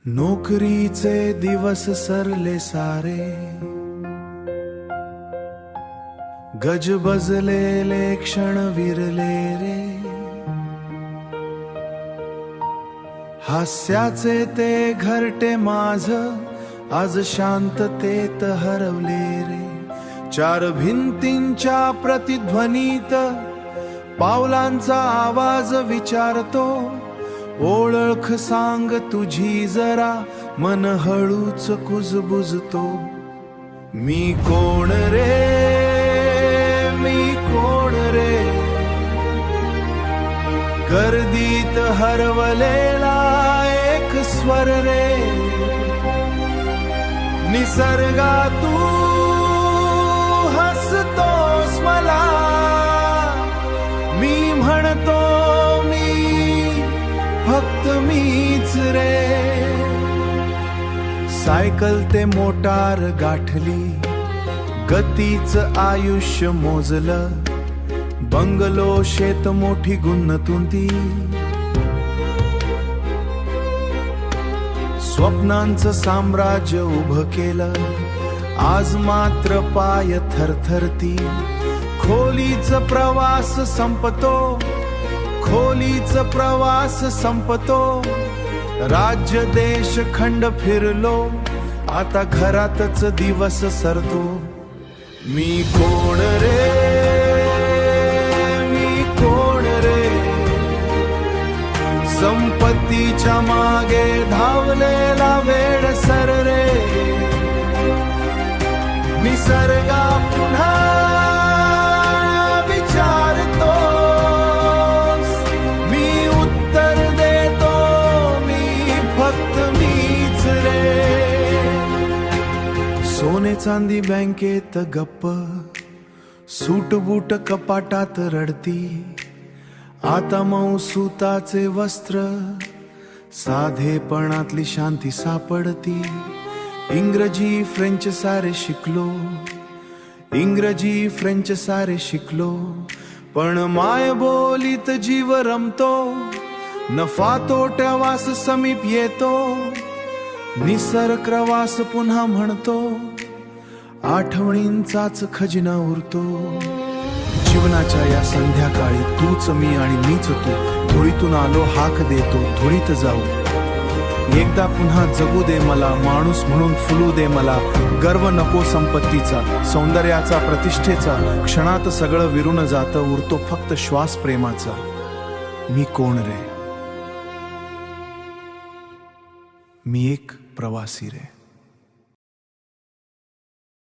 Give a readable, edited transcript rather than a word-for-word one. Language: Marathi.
नोकरीचे दिवस सरले सारे, गजबजलेले क्षण विरले रे, हास्याचे ते घरटे माझ आज शांततेत हरवले रे. चार भिंतींच्या प्रतिध्वनीत पावलांचा आवाज विचारतो, ओळख सांग तुझी जरा, मन हळूच कुजबुजतो. मी कोण रे, मी कोण रे, गर्दीत हरवलेला एक स्वर रे. निसर्गात तू हसतोस मला, मी म्हणतो फक्त मीच रे. सायकल ते मोटार गाठली, गतीच आयुष्य मोजलं, बंगलो शेत मोठी गुंतुंती, स्वप्नांचं साम्राज्य उभं केलं, आज मात्र पाय थरथरती. खोलीच प्रवास संपतो, खोलीच प्रवास संपतो, राज्य देश खंड फिरलो, आता घरातच दिवस सरतो. मी कोण रे, मी कोण रे, संपत्तीच्या मागे धावलेला वेळ सर रे. निसर्गा पुन्हा विचारतो, सोने चांदी बँकेत गप्प, सूट बूट कपाटात रडती, आता मऊ सुताचे वस्त्र, साधेपणातली शांती सापडती. इंग्रजी फ्रेंच सारे शिकलो, इंग्रजी फ्रेंच सारे शिकलो, पण माय बोलीत जीव रमतो, नफा तोट्यावास समीप येतो, निसर्गवास पुन्हा म्हणतो, आठवणींचाच खजिना उरतो. जीवनाच्या या संध्याकाळी तूच मी आणि मीच तू, धुळीतून आलो हाक देतो, धुळीत जाऊ. एकदा पुन्हा जगू दे मला, माणूस म्हणून फुलू दे मला. गर्व नको संपत्तीचा, सौंदर्याचा, प्रतिष्ठेचा, क्षणात सगळं विरून जातं, उरतो फक्त श्वास प्रेमाचा. मी कोण रे, मी एक प्रवासी रे.